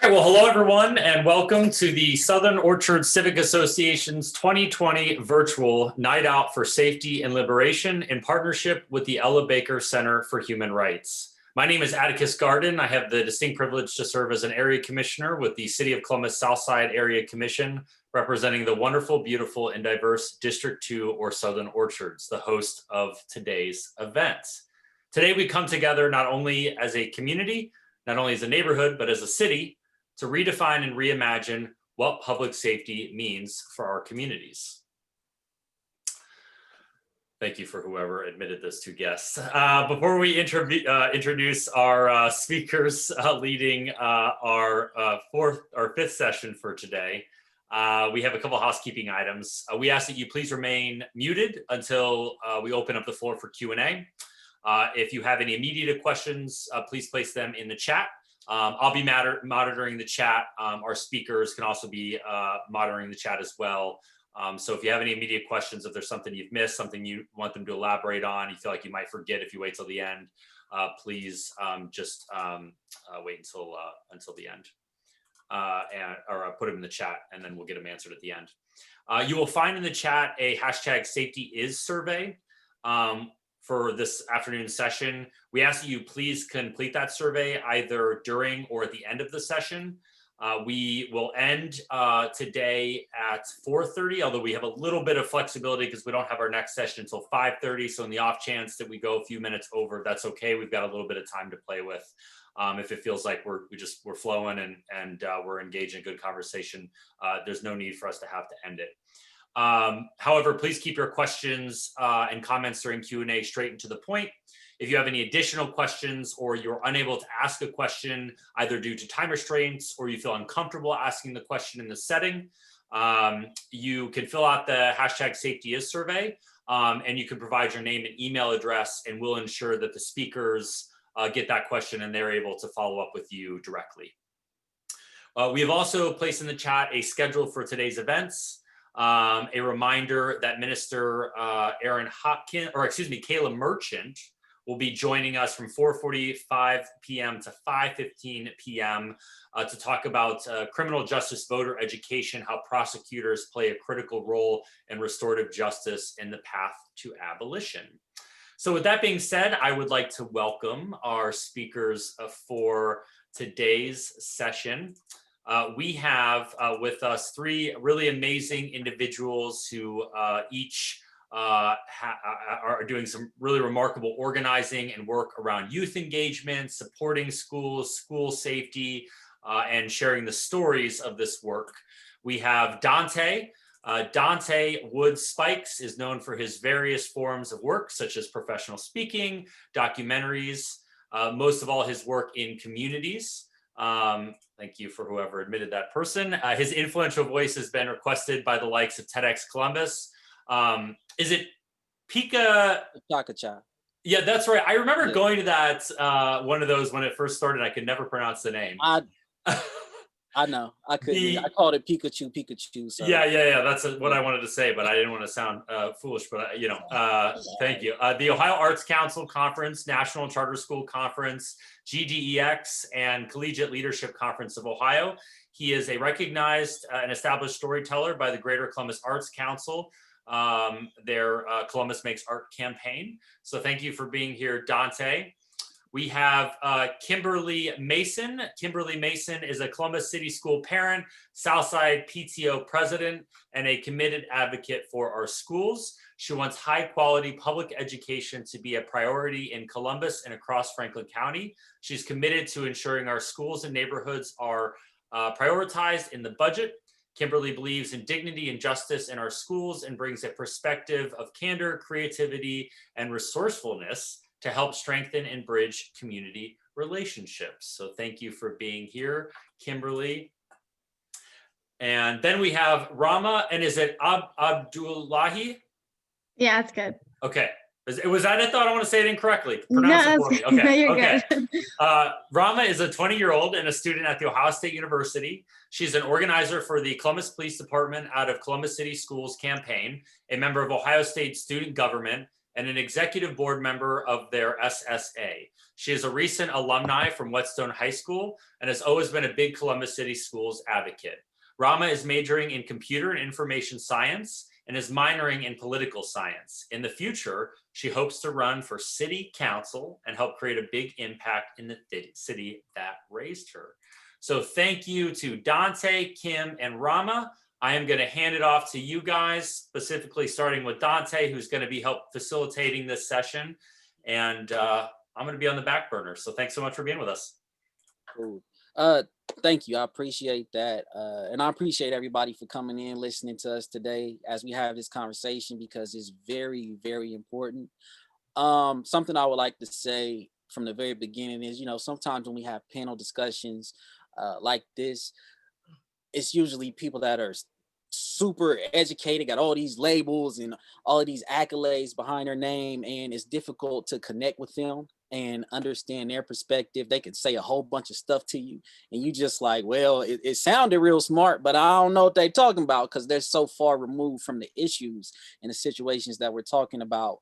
right, well, hello everyone, and welcome to the Southern Orchards Civic Association's 2020 virtual Night Out for Safety and Liberation in partnership with the Ella Baker Center for Human Rights. My name is Atticus Garden. I have the distinct privilege to serve as an area commissioner with the City of Columbus Southside Area Commission, representing the wonderful, beautiful, and diverse District 2 or Southern Orchards, the host of today's event. Today we come together not only as a community, not only as a neighborhood, but as a city to redefine and reimagine what public safety means for our communities. Thank you for whoever admitted this to guests. Before we introduce our speakers leading our fifth session for today, we have a couple housekeeping items. We ask that you please remain muted until we open up the floor for Q&A. If you have any immediate questions, please place them in the chat. I'll be monitoring the chat. Our speakers can also be monitoring the chat as well. So if you have any immediate questions, if there's something you've missed, something you want them to elaborate on, you feel like you might forget if you wait till the end, please just wait until the end or put them in the chat, and then we'll get them answered at the end. You will find in the chat a #SafetyIs survey. For this afternoon session. We ask that you please complete that survey either during or at the end of the session. We will end today at 4:30, although we have a little bit of flexibility because we don't have our next session until 5:30. So in the off chance that we go a few minutes over, that's okay. We've got a little bit of time to play with. If it feels like we're flowing and we're engaged in good conversation, there's no need for us to have to end it. However, please keep your questions and comments during Q&A straight and to the point. If you have any additional questions or you're unable to ask a question, either due to time restraints or you feel uncomfortable asking the question in the setting, you can fill out the #SafetyIs survey and you can provide your name and email address, and we'll ensure that the speakers get that question and they're able to follow up with you directly. We have also placed in the chat a schedule for today's events. A reminder that Minister Kayla Merchant will be joining us from 4:45 p.m. to 5:15 p.m. To talk about criminal justice voter education, how prosecutors play a critical role in restorative justice in the path to abolition. So with that being said, I would like to welcome our speakers for today's session. We have with us three really amazing individuals who each are doing some really remarkable organizing and work around youth engagement, supporting schools, school safety, and sharing the stories of this work. We have Donte. Donte Woods-Spikes is known for his various forms of work, such as professional speaking, documentaries, most of all his work in communities. Thank you for whoever admitted that person. His influential voice has been requested by the likes of TEDx Columbus. Is it Pika? Chakacha. Yeah, that's right. I remember going to that one of those when it first started. I could never pronounce the name. I know. I couldn't. I called it Pikachu. So. Yeah. That's what I wanted to say, but I didn't want to sound foolish. But thank you. The Ohio Arts Council Conference, National Charter School Conference, GDEX, and Collegiate Leadership Conference of Ohio. He is a recognized and established storyteller by the Greater Columbus Arts Council, their Columbus Makes Art campaign. So thank you for being here, Donte. We have Kimberly Mason. Kimberly Mason is a Columbus City School parent, Southside PTO president, and a committed advocate for our schools. She wants high quality public education to be a priority in Columbus and across Franklin County. She's committed to ensuring our schools and neighborhoods are prioritized in the budget. Kimberly believes in dignity and justice in our schools and brings a perspective of candor, creativity, and resourcefulness to help strengthen and bridge community relationships. So thank you for being here, Kimberly. And then we have Rahma, and is it Abdullahi? Yeah, it's good. Okay. Was that it though? I don't want to say it incorrectly. Pronounce it for me. Okay. No, you're good. Rahma is a 20-year-old and a student at The Ohio State University. She's an organizer for the Columbus Police Department out of Columbus City Schools campaign, a member of Ohio State student government, and an executive board member of their SSA. She is a recent alumni from Whetstone High School and has always been a big Columbus City Schools advocate. Rahma is majoring in computer and information science and is minoring in political science. In the future, she hopes to run for city council and help create a big impact in the city that raised her. So thank you to Donte, Kim, and Rahma. I am going to hand it off to you guys, specifically starting with Donte, who's going to be facilitating this session. And I'm going to be on the back burner. So thanks so much for being with us. Cool. Thank you. I appreciate that. And I appreciate everybody for coming in, listening to us today as we have this conversation, because it's very, very important. Something I would like to say from the very beginning is, sometimes when we have panel discussions like this, it's usually people that are super educated, got all these labels and all of these accolades behind their name, and it's difficult to connect with them and understand their perspective. They can say a whole bunch of stuff to you and you just like, well, it sounded real smart, but I don't know what they're talking about, because they're so far removed from the issues and the situations that we're talking about.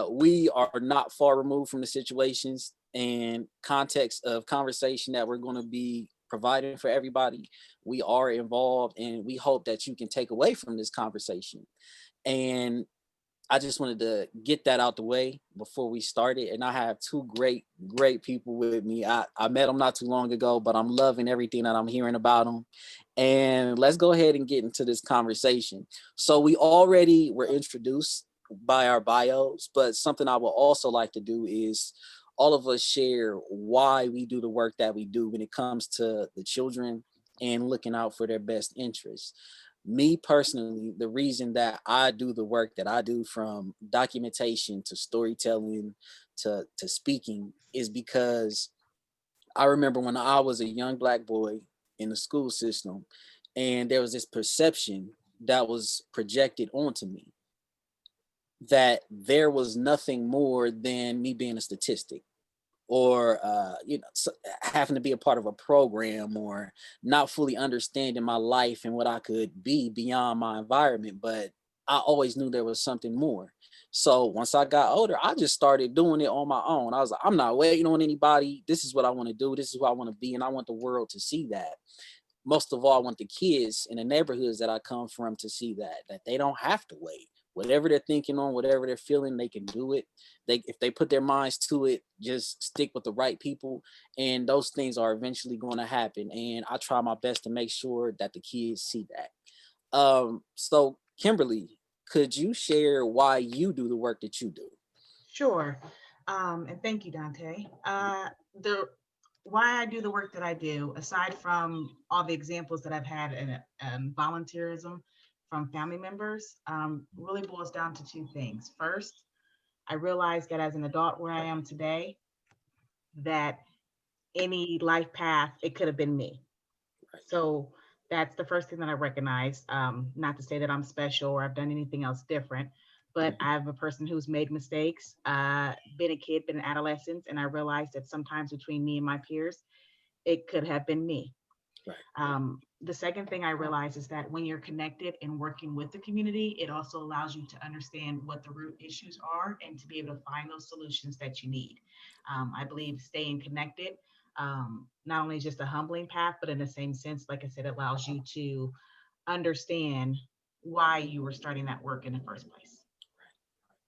We are not far removed from the situations and context of conversation that we're going to be providing for everybody. We are involved, and we hope that you can take away from this conversation. And I just wanted to get that out the way before we started. And I have two great people with me. I met them not too long ago, but I'm loving everything that I'm hearing about them. And let's go ahead and get into this conversation. So we already were introduced by our bios, but something I would also like to do is all of us share why we do the work that we do when it comes to the children and looking out for their best interests. Me personally, the reason that I do the work that I do, from documentation to storytelling to speaking, is because I remember when I was a young Black boy in the school system, and there was this perception that was projected onto me that there was nothing more than me being a statistic, or having to be a part of a program, or not fully understanding my life and what I could be beyond my environment. But I always knew there was something more. So once I got older, I just started doing it on my own. I was like, I'm not waiting on anybody. This is what I want to do. This is who I want to be. And I want the world to see that. Most of all, I want the kids in the neighborhoods that I come from to see that they don't have to wait. Whatever they're thinking on, whatever they're feeling, they can do it. If they put their minds to it, just stick with the right people, and those things are eventually going to happen. And I try my best to make sure that the kids see that. So Kimberly, could you share why you do the work that you do? Sure. And thank you, Donte. Why I do the work that I do, aside from all the examples that I've had in volunteerism from family members, really boils down to two things. First, I realized that as an adult where I am today, that any life path, it could have been me. So that's the first thing that I recognized. Not to say that I'm special or I've done anything else different, but I'm a person who's made mistakes, been a kid, been an adolescent, and I realized that sometimes between me and my peers, it could have been me. Right. The second thing I realized is that when you're connected and working with the community, it also allows you to understand what the root issues are and to be able to find those solutions that you need. I believe staying connected, not only just a humbling path, but in the same sense, like I said, it allows you to understand why you were starting that work in the first place.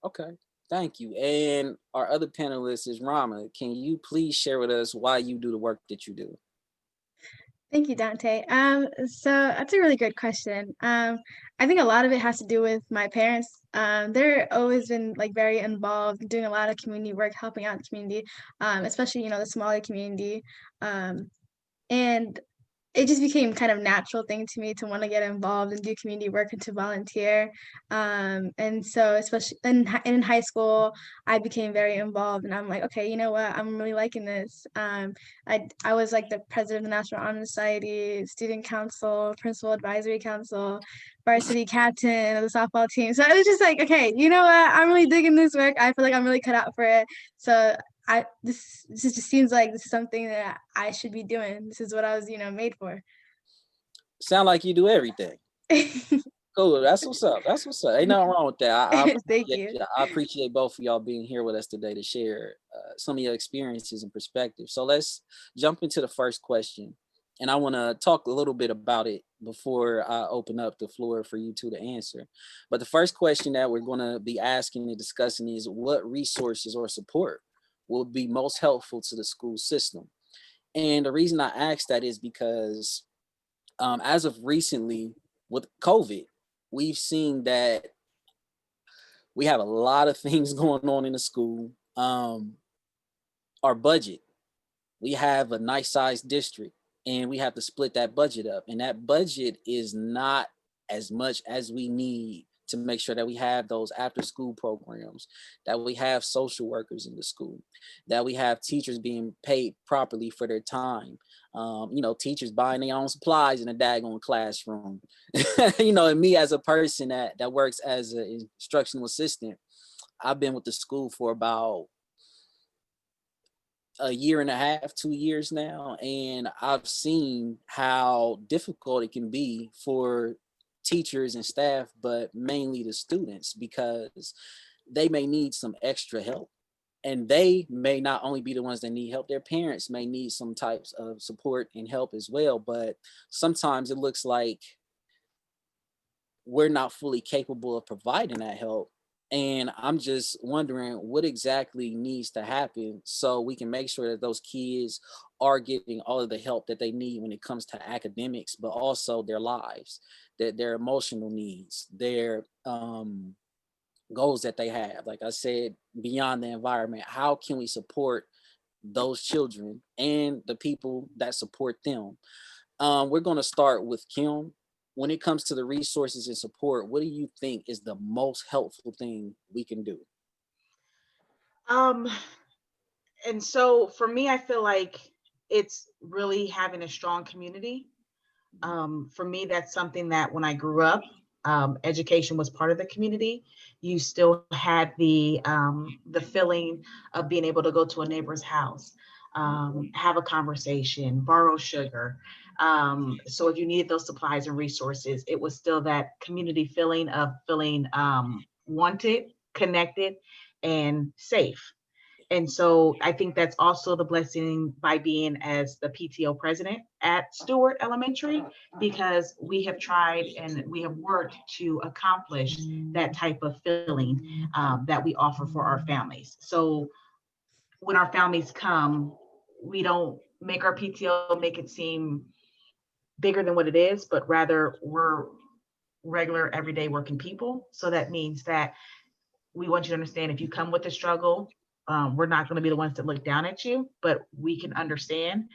Okay, thank you. And our other panelist is Rahma. Can you please share with us why you do the work that you do? Thank you, Donte. So that's a really good question. I think a lot of it has to do with my parents. They're always been like very involved, doing a lot of community work, helping out the community, especially, the smaller community. And it just became kind of natural thing to me to want to get involved and do community work and to volunteer. And so especially in high school, I became very involved, and I'm like, okay, you know what? I'm really liking this. I was like the president of the National Honor Society, student council, principal advisory council, varsity captain of the softball team. So I was just like, okay, you know what? I'm really digging this work. I feel like I'm really cut out for it. So this just seems like this is something that I should be doing. This is what I was, made for. Sound like you do everything. Cool. That's what's up. That's what's up. Ain't nothing wrong with that. Thank you. I appreciate both of y'all being here with us today to share some of your experiences and perspectives. So let's jump into the first question. And I want to talk a little bit about it before I open up the floor for you two to answer. But the first question that we're going to be asking and discussing is, what resources or support will be most helpful to the school system? And the reason I ask that is because as of recently with COVID, we've seen that we have a lot of things going on in the school. Our budget, we have a nice sized district and we have to split that budget up. And that budget is not as much as we need to make sure that we have those after school programs, that we have social workers in the school, that we have teachers being paid properly for their time. Teachers buying their own supplies in a daggone classroom. And me as a person that works as an instructional assistant, I've been with the school for about a year and a half, 2 years now, and I've seen how difficult it can be for teachers and staff, but mainly the students, because they may need some extra help. And they may not only be the ones that need help, their parents may need some types of support and help as well. But sometimes it looks like we're not fully capable of providing that help. And I'm just wondering what exactly needs to happen so we can make sure that those kids are getting all of the help that they need when it comes to academics, but also their lives, their emotional needs, their goals that they have. Like I said, beyond the environment, how can we support those children and the people that support them? We're going to start with Kim. When it comes to the resources and support, what do you think is the most helpful thing we can do? And so for me, I feel like it's really having a strong community. For me, that's something that when I grew up, education was part of the community. You still had the feeling of being able to go to a neighbor's house, have a conversation, borrow sugar. So if you needed those supplies and resources, it was still that community feeling of feeling wanted, connected, and safe. And so I think that's also the blessing by being as the PTO president at Stewart Elementary, because we have tried and we have worked to accomplish that type of feeling that we offer for our families. So when our families come, we don't make our PTO make it seem bigger than what it is, but rather we're regular, everyday working people. So that means that we want you to understand, if you come with a struggle, we're not going to be the ones that look down at you, but we can understand.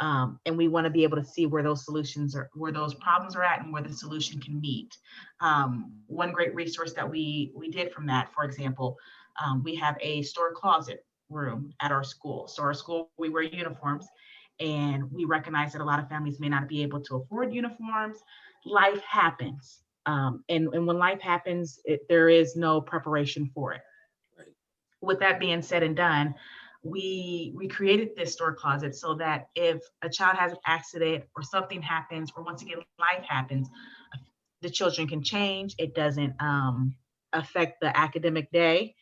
And we want to be able to see where those solutions are, where those problems are at, and where the solution can meet. One great resource that we did from that, for example, we have a store closet room at our school. So our school, we wear uniforms, and we recognize that a lot of families may not be able to afford uniforms. Life happens. And when life happens, there is no preparation for it. Right. With that being said and done, we created this store closet so that if a child has an accident or something happens, or once again, life happens, the children can change. It doesn't affect the academic day.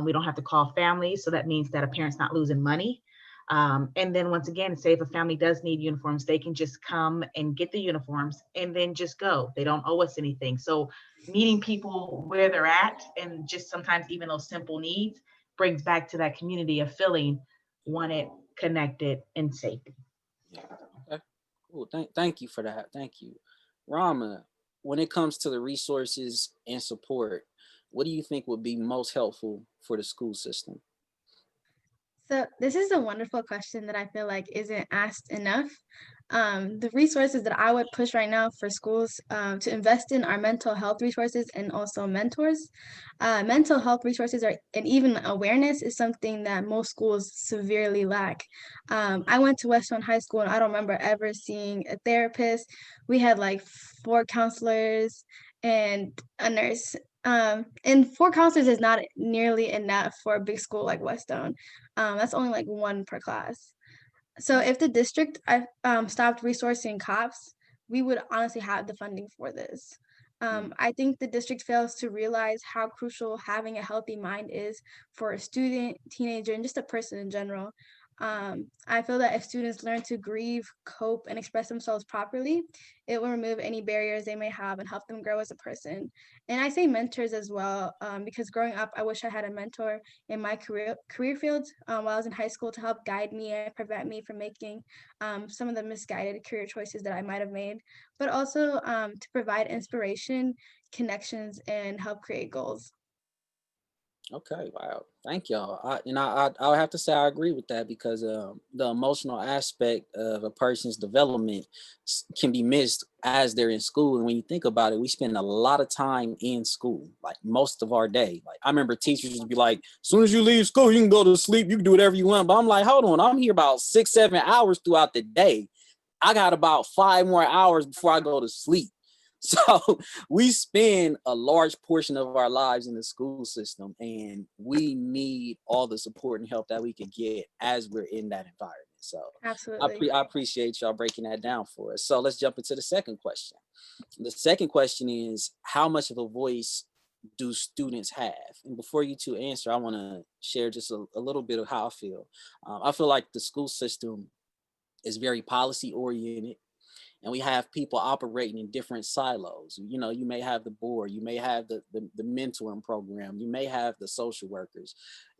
We don't have to call families. So that means that a parent's not losing money. And then once again, say if a family does need uniforms, they can just come and get the uniforms and then just go. They don't owe us anything. So meeting people where they're at, and just sometimes even those simple needs, brings back to that community of feeling wanted, connected, and safe. Yeah. Okay. Cool. Thank you for that. Thank you. Rahma, when it comes to the resources and support, what do you think would be most helpful for the school system? So this is a wonderful question that I feel like isn't asked enough. The resources that I would push right now for schools to invest in are mental health resources and also mentors. Mental health resources and even awareness is something that most schools severely lack. I went to Westbound High School and I don't remember ever seeing a therapist. We had like 4 counselors and a nurse. And 4 counselors is not nearly enough for a big school like Westbound. That's only like 1 per class. So if the district stopped resourcing cops, we would honestly have the funding for this. I think the district fails to realize how crucial having a healthy mind is for a student, teenager, and just a person in general. I feel that if students learn to grieve, cope, and express themselves properly, it will remove any barriers they may have and help them grow as a person. And I say mentors as well, because growing up, I wish I had a mentor in my career field while I was in high school to help guide me and prevent me from making some of the misguided career choices that I might have made, but also to provide inspiration, connections, and help create goals. Okay, wow, thank y'all. I'll have to say I agree with that because the emotional aspect of a person's development can be missed as they're in school. And when you think about it, we spend a lot of time in school, like most of our day. Like I remember teachers would be like, "As soon as you leave school, you can go to sleep. You can do whatever you want." But I'm like, hold on, I'm here about 6-7 hours throughout the day. I got about 5 more hours before I go to sleep. So we spend a large portion of our lives in the school system, and we need all the support and help that we can get as we're in that environment. So Absolutely. I appreciate y'all breaking that down for us. So let's jump into the second question. The second question is, how much of a voice do students have? And before you two answer, I want to share just a little bit of how I feel. I feel like the school system is very policy oriented, and we have people operating in different silos. You know, you may have the board, you may have the mentoring program, you may have the social workers,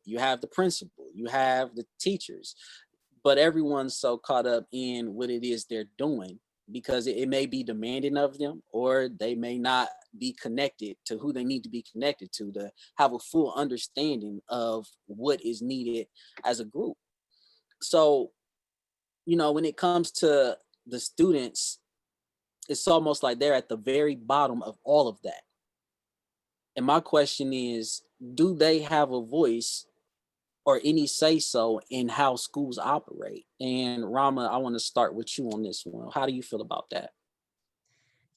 you have the principal, you have the teachers, but everyone's so caught up in what it is they're doing because it may be demanding of them, or they may not be connected to who they need to be connected to have a full understanding of what is needed as a group. So, you know, when it comes to the students, it's almost like they're at the very bottom of all of that. And my question is, do they have a voice or any say so in how schools operate? And Rahma, I want to start with you on this one. How do you feel about that?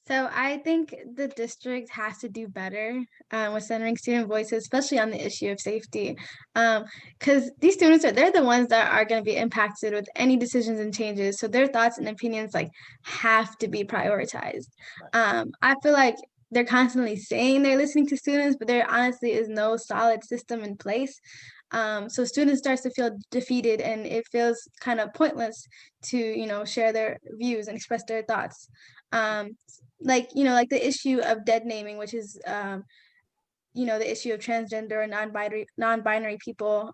So I think the district has to do better with centering student voices, especially on the issue of safety, because these students they're the ones that are going to be impacted with any decisions and changes. So their thoughts and opinions like have to be prioritized. I feel like they're constantly saying they're listening to students, but there honestly is no solid system in place. So students starts to feel defeated, and it feels kind of pointless to share their views and express their thoughts. Like like the issue of dead naming, which is the issue of transgender or non-binary people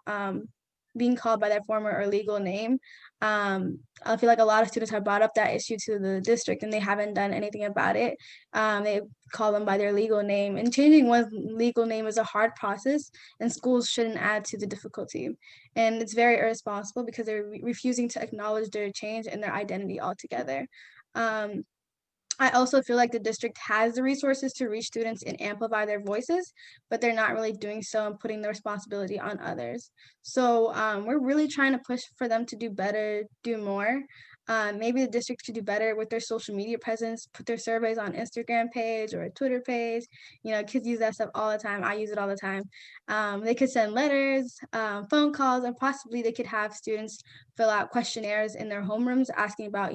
being called by their former or legal name. I feel like a lot of students have brought up that issue to the district, and they haven't done anything about it. They call them by their legal name, and changing one's legal name is a hard process, and schools shouldn't add to the difficulty. And it's very irresponsible because they're refusing to acknowledge their change and their identity altogether. I also feel like the district has the resources to reach students and amplify their voices, but they're not really doing so and putting the responsibility on others. So we're really trying to push for them to do better, do more. Maybe the district could do better with their social media presence, put their surveys on Instagram page or a Twitter page. Kids use that stuff all the time. I use it all the time. They could send letters, phone calls, and possibly they could have students fill out questionnaires in their homerooms asking about,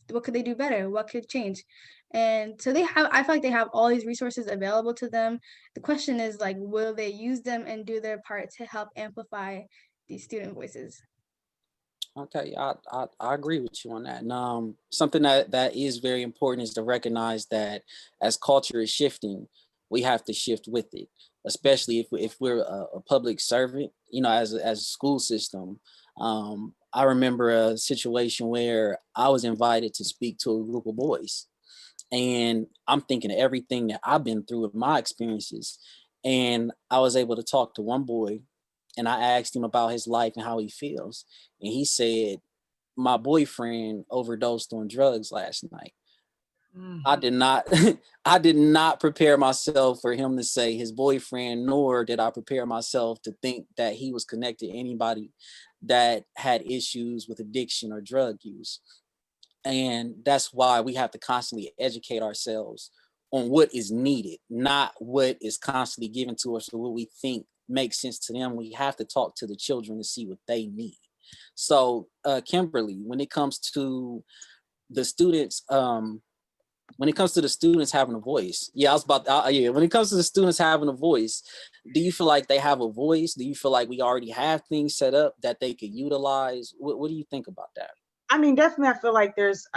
what could they do better? What could change? And so I feel like they have all these resources available to them. The question is like, will they use them and do their part to help amplify these student voices? Okay, I agree with you on that. And something that is very important is to recognize that as culture is shifting, we have to shift with it, especially if we're a public servant, as a school system. I remember a situation where I was invited to speak to a group of boys, and I'm thinking of everything that I've been through with my experiences. And I was able to talk to one boy, and I asked him about his life and how he feels. And he said, my boyfriend overdosed on drugs last night. I did not I did not prepare myself for him to say his boyfriend, nor did I prepare myself to think that he was connected to anybody that had issues with addiction or drug use. And that's why we have to constantly educate ourselves on what is needed, not what is constantly given to us or what we think makes sense to them. We have to talk to the children to see what they need. So, Kimberly, when it comes to the students when it comes to the students having a voice, when it comes to the students having a voice, do you feel like they have a voice? Do you feel like we already have things set up that they could utilize? What do you think about that? I mean, definitely, I feel like there's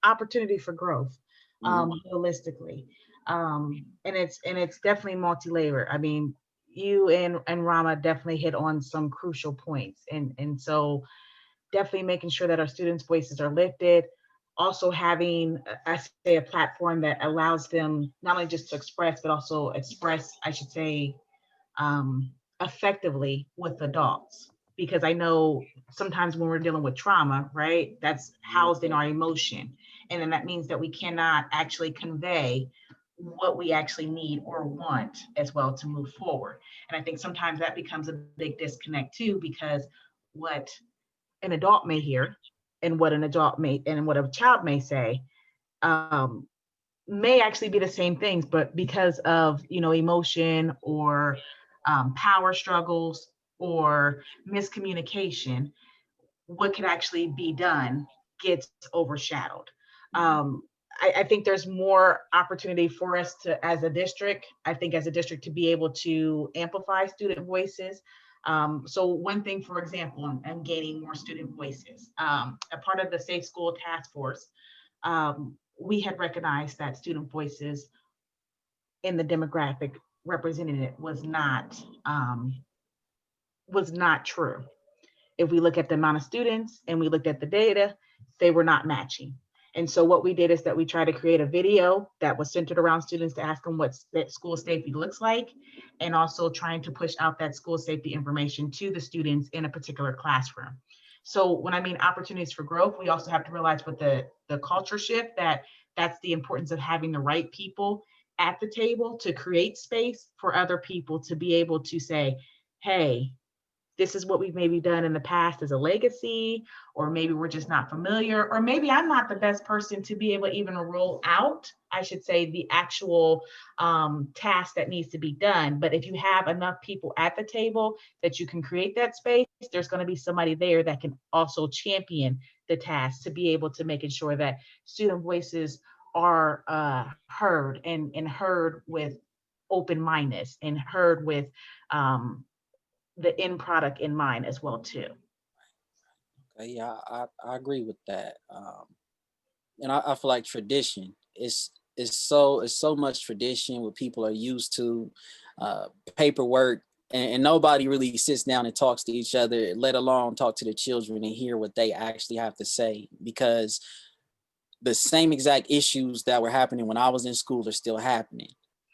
opportunity for growth, holistically, and it's definitely multi-layered. I mean, you and Rahma definitely hit on some crucial points, and so definitely making sure that our students' voices are lifted. Also having, I say, a platform that allows them not only just to express, but also express, I should say, effectively with adults. Because I know sometimes when we're dealing with trauma, right, that's housed in our emotion. And then that means that we cannot actually convey what we actually need or want as well to move forward. And I think sometimes that becomes a big disconnect too, because what an adult may hear and what what a child may say may actually be the same things, but because of emotion or power struggles or miscommunication, what could actually be done gets overshadowed. I think there's more opportunity for us to, as a district, to be able to amplify student voices. So one thing, for example, I'm gaining more student voices. A part of the Safe School Task Force, we had recognized that student voices in the demographic represented was not true. If we look at the amount of students and we looked at the data, they were not matching. And so what we did is that we tried to create a video that was centered around students to ask them what that school safety looks like, and also trying to push out that school safety information to the students in a particular classroom. So when I mean opportunities for growth, we also have to realize with the culture shift that's the importance of having the right people at the table to create space for other people to be able to say, hey, this is what we've maybe done in the past as a legacy, or maybe we're just not familiar, or maybe I'm not the best person to be able to even roll out, I should say, the actual task that needs to be done. But if you have enough people at the table that you can create that space, there's going to be somebody there that can also champion the task to be able to making sure that student voices are heard and heard with open-mindedness and heard with the end product in mind as well too. Okay, yeah, I agree with that. And I feel like tradition is so much tradition what people are used to, paperwork, and nobody really sits down and talks to each other, let alone talk to the children and hear what they actually have to say, because the same exact issues that were happening when I was in school are still happening.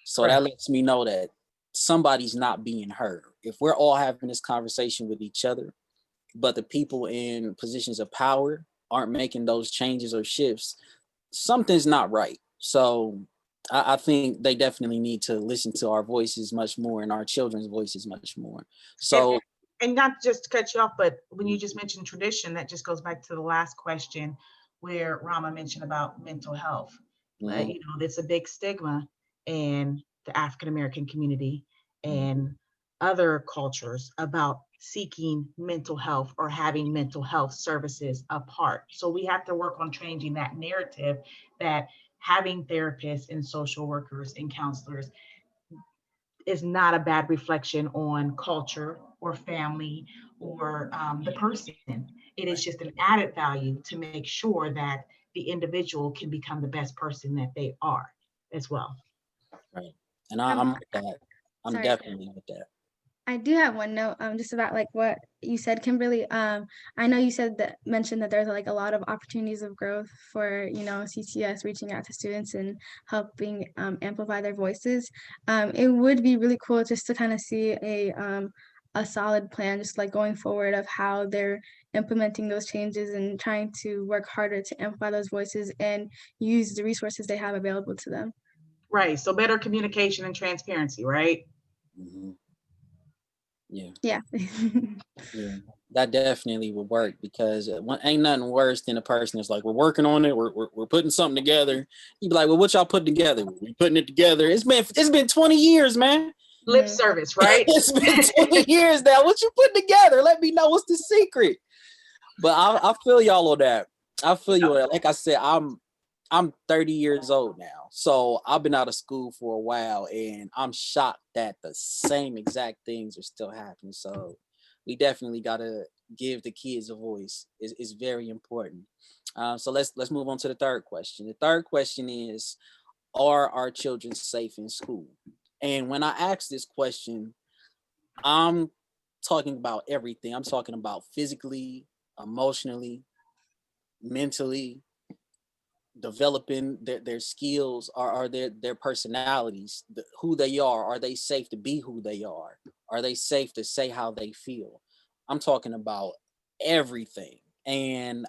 So that lets me know that somebody's not being heard. If we're all having this conversation with each other, but the people in positions of power aren't making those changes or shifts, something's not right. So I think they definitely need to listen to our voices much more and our children's voices much more. So, and not just to cut you off, but when you just mentioned tradition, that just goes back to the last question where Rahma mentioned about mental health. There's a big stigma in the African American community and other cultures about seeking mental health or having mental health services apart. So we have to work on changing that narrative that having therapists and social workers and counselors is not a bad reflection on culture or family or the person. It is just an added value to make sure that the individual can become the best person that they are as well. Right. And I'm with that. I'm Sorry. definitely with that. I do have one note just about like what you said, Kimberly. I know you mentioned that there's like a lot of opportunities of growth for, CCS reaching out to students and helping amplify their voices. It would be really cool just to kind of see a solid plan, just like going forward, of how they're implementing those changes and trying to work harder to amplify those voices and use the resources they have available to them. Right. So better communication and transparency, right? Mm-hmm. Yeah. Yeah. Yeah, that definitely would work, because ain't nothing worse than a person that's like, we're working on it, we're putting something together. You'd be like, well, what y'all put together? We putting it together. It's been 20 years, man. Lip service, right? It's been 20 years now. What you put together? Let me know what's the secret. But I feel y'all on that. I feel you on that. Like I said, I'm I'm 30 years old now. So I've been out of school for a while, and I'm shocked that the same exact things are still happening. So we definitely got to give the kids a voice. It's very important. So let's move on to the third question. The third question is, are our children safe in school? And when I ask this question, I'm talking about everything. I'm talking about physically, emotionally, mentally, developing their skills, are their personalities, who they are they safe to be who they are they safe to say how they feel. I'm talking about everything. And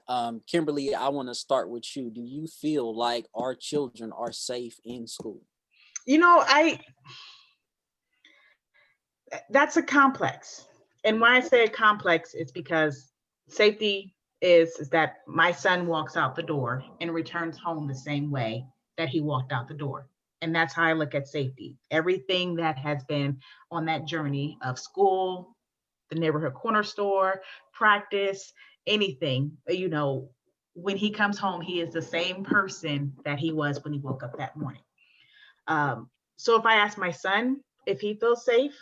Kimberly, I want to start with you. Do you feel like our children are safe in school? You know, that's a complex. And why I say complex is because safety is that my son walks out the door and returns home the same way that he walked out the door. And that's how I look at safety. Everything that has been on that journey of school, the neighborhood corner store, practice, anything, you know, when he comes home, he is the same person that he was when he woke up that morning. So if I ask my son if he feels safe,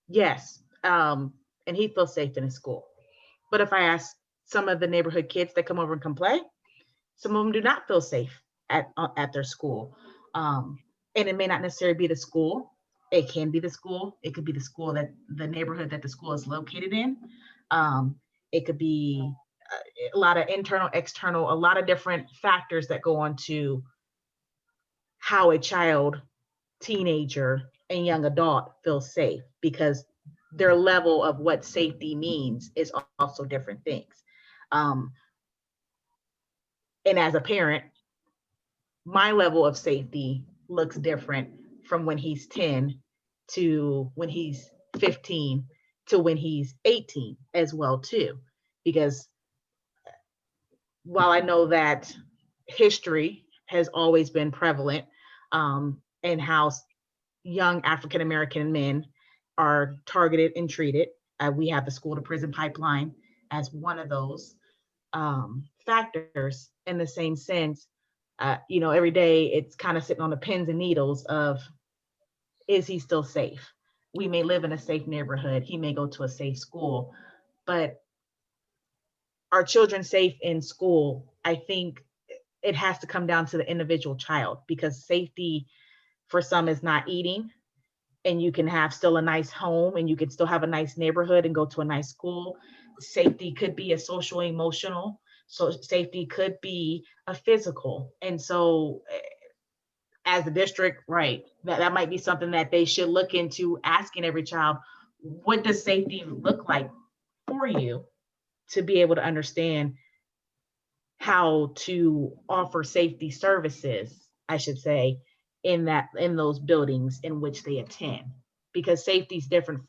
yes. And he feels safe in his school. But if I ask some of the neighborhood kids that come over and come play, some of them do not feel safe at their school. And it may not necessarily be the school. It can be the school. It could be the school that the neighborhood that the school is located in. It could be a lot of internal, external, a lot of different factors that go on to how a child, teenager, and young adult feels safe, because their level of what safety means is also different things. And as a parent, my level of safety looks different from when he's 10 to when he's 15 to when he's 18 as well too. Because while I know that history has always been prevalent, and how young African American men are targeted and treated, we have the school to prison pipeline as one of those factors. In the same sense, you know, every day it's kind of sitting on the pins and needles of, is he still safe? We may live in a safe neighborhood, he may go to a safe school, but are children safe in school? I think it has to come down to the individual child, because safety for some is not eating, and you can have still a nice home and you can still have a nice neighborhood and go to a nice school. Safety could be a social, emotional. So safety could be a physical. And so as a district, right, that might be something that they should look into, asking every child, what does safety look like for you, to be able to understand how to offer safety services, I should say, in those buildings in which they attend. Because safety is different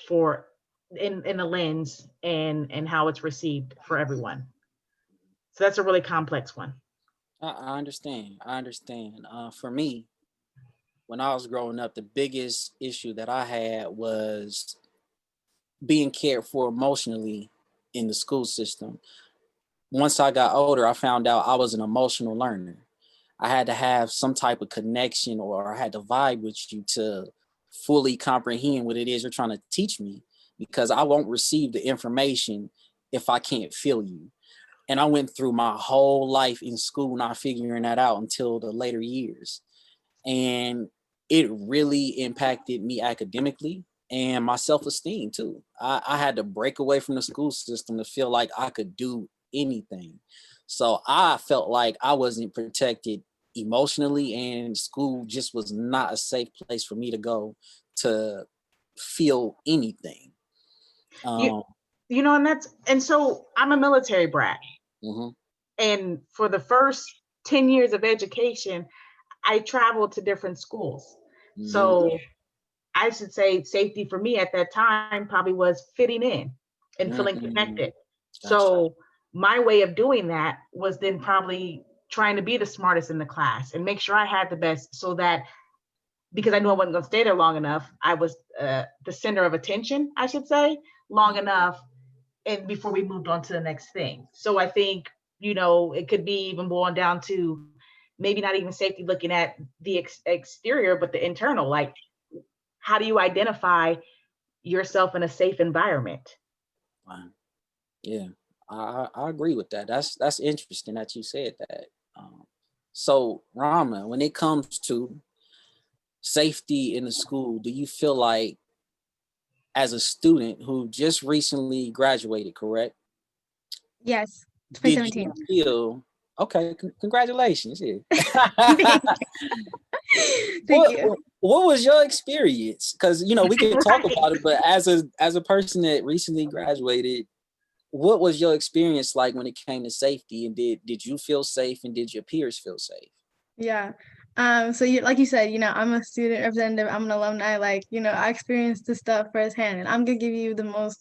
for in the lens and how it's received for everyone. So that's a really complex one. I understand. For me, when I was growing up, the biggest issue that I had was being cared for emotionally in the school system. Once I got older, I found out I was an emotional learner. I had to have some type of connection, or I had to vibe with you to fully comprehend what it is you're trying to teach me, because I won't receive the information if I can't feel you. And I went through my whole life in school not figuring that out until the later years. And it really impacted me academically and my self-esteem too. I had to break away from the school system to feel like I could do anything. So I felt like I wasn't protected emotionally, and school just was not a safe place for me to go to feel anything. You know, and so I'm a military brat. Mm-hmm. And for the first 10 years of education, I traveled to different schools. Mm-hmm. So I should say safety for me at that time probably was fitting in and feeling connected. Gotcha. So my way of doing that was then probably trying to be the smartest in the class and make sure I had the best, so that, because I knew I wasn't going to stay there long enough, I was the center of attention, I should say, long enough, and before we moved on to the next thing. So I think it could be even boiled down to maybe not even safety looking at the exterior, but the internal. Like, how do you identify yourself in a safe environment? Wow. Yeah, I agree with that. That's interesting that you said that. So, Rahma, when it comes to safety in the school, do you feel like, as a student who just recently graduated, correct? Yes, Did 2017. you feel okay? Congratulations! Yeah. Thank what you. What was your experience? Because we can talk Right. about it, but as a person that recently graduated, what was your experience like when it came to safety? And did you feel safe, and did your peers feel safe? Yeah. So like you said, I'm a student representative, I'm an alumni, like, I experienced this stuff firsthand, and I'm gonna give you the most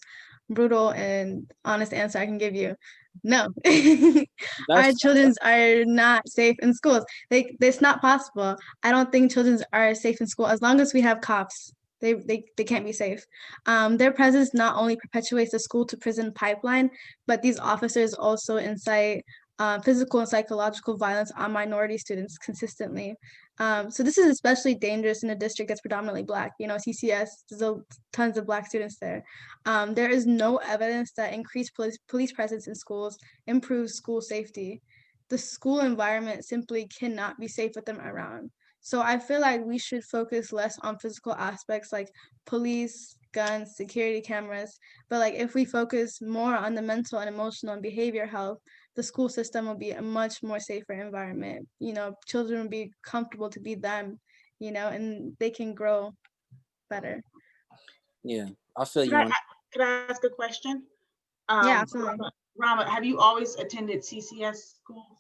brutal and honest answer I can give you. No. Our That's children are not safe in schools. It's not possible. I don't think children are safe in school as long as we have cops. They can't be safe. Their presence not only perpetuates the school to prison pipeline, but these officers also incite physical and psychological violence on minority students consistently. So this is especially dangerous in a district that's predominantly Black. CCS, there's tons of Black students there. There is no evidence that increased police presence in schools improves school safety. The school environment simply cannot be safe with them around. So I feel like we should focus less on physical aspects like police, guns, security cameras, but like if we focus more on the mental and emotional and behavior health, the school system will be a much more safer environment. Children will be comfortable to be them, and they can grow better. yeah. I feel Could you I, on. could I ask a question? Yeah, absolutely. Rahma, have you always attended CCS schools?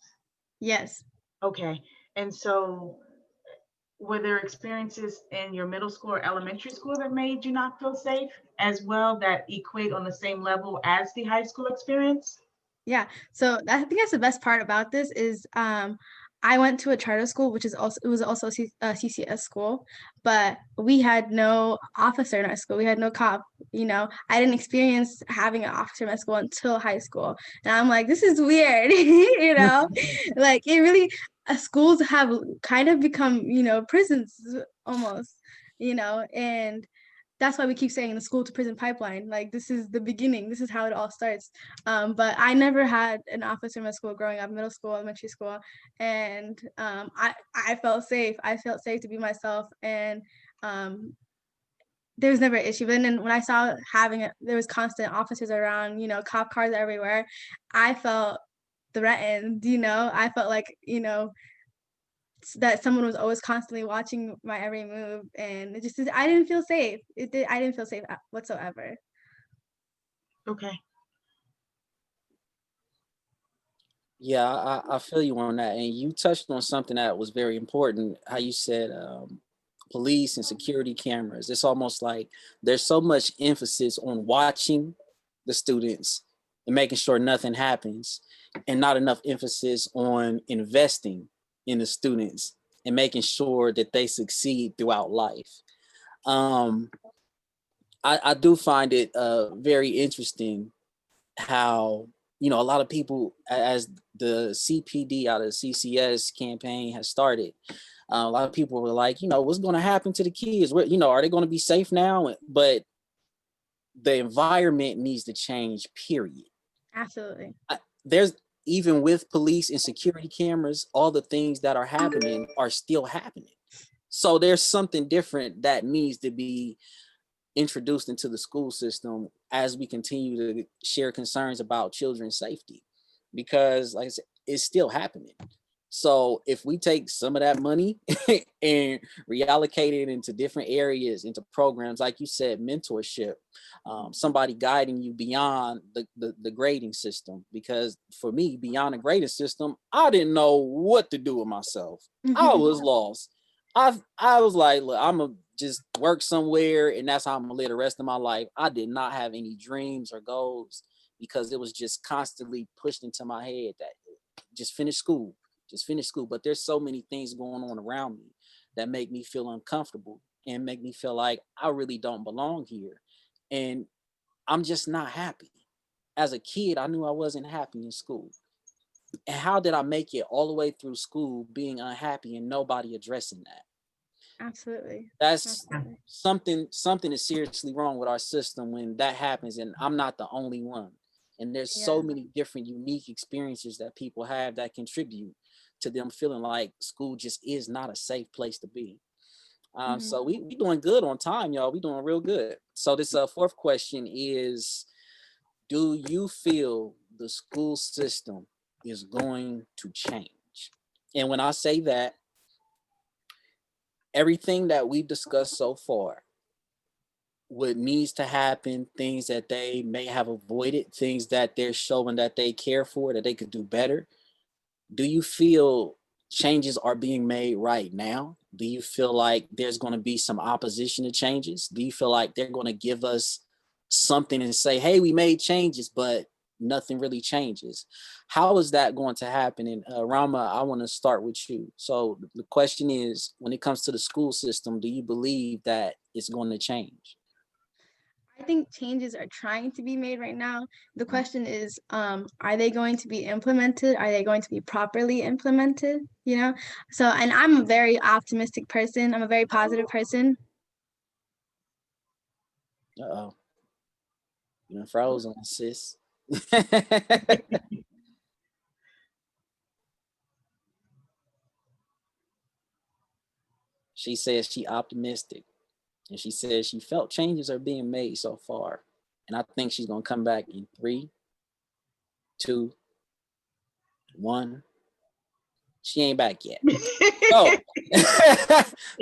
Yes. Okay. And so were there experiences in your middle school or elementary school that made you not feel safe as well, that equate on the same level as the high school experience? Yeah. So I think that's the best part about this is I went to a charter school, which is also it was also a CCS school, but we had no officer in our school. We had no cop. I didn't experience having an officer in my school until high school, and I'm like, this is weird. Like it really. Schools have kind of become, prisons almost, and that's why we keep saying the school to prison pipeline. Like this is the beginning. This is how it all starts. But I never had an officer in my school growing up, middle school, elementary school, and I felt safe. I felt safe to be myself, and there was never an issue. But then when I saw there was constant officers around, cop cars everywhere, I felt threatened. I felt like that someone was always constantly watching my every move, and I didn't feel safe. I didn't feel safe whatsoever. Okay. Yeah, I feel you on that. And you touched on something that was very important, how you said police and security cameras. It's almost like there's so much emphasis on watching the students and making sure nothing happens, and not enough emphasis on investing in the students and making sure that they succeed throughout life. Um, I do find it very interesting how a lot of people, as the CPD out of the CCS campaign has started, a lot of people were like, what's going to happen to the kids? Are they going to be safe now? But the environment needs to change, period. Absolutely. There's, even with police and security cameras, all the things that are happening are still happening. So there's something different that needs to be introduced into the school system as we continue to share concerns about children's safety, because like I said, it's still happening. So if we take some of that money and reallocate it into different areas, into programs, like you said, mentorship, somebody guiding you beyond the grading system. Because for me, beyond the grading system, I didn't know what to do with myself. I was lost. I was like, look, I'm gonna just work somewhere and that's how I'm gonna live the rest of my life. I did not have any dreams or goals, because it was just constantly pushed into my head that just finish school, just finish school. But there's so many things going on around me that make me feel uncomfortable and make me feel like I really don't belong here. And I'm just not happy. As a kid, I knew I wasn't happy in school. And how did I make it all the way through school being unhappy and nobody addressing that? Absolutely. That's Absolutely. something is seriously wrong with our system when that happens, and I'm not the only one. And there's so Yeah. many different unique experiences that people have that contribute to them feeling like school just is not a safe place to be. So we doing good on time, y'all. We doing real good. So this fourth question is, do you feel the school system is going to change? And when I say that, everything that we've discussed so far, what needs to happen, things that they may have avoided, things that they're showing that they care for, that they could do better. Do you feel changes are being made right now? Do you feel like there's going to be some opposition to changes? Do you feel like they're going to give us something and say, hey, we made changes, but nothing really changes? How is that going to happen? And Rahma, I want to start with you. So the question is, when it comes to the school system, do you believe that it's going to change? I think changes are trying to be made right now. The question is, are they going to be implemented? Are they going to be properly implemented? You know? So, and I'm a very optimistic person. I'm a very positive person. Uh-oh. You done froze on, sis. She says she optimistic. And she says she felt changes are being made so far. And I think she's going to come back in 3, 2, 1. She ain't back yet.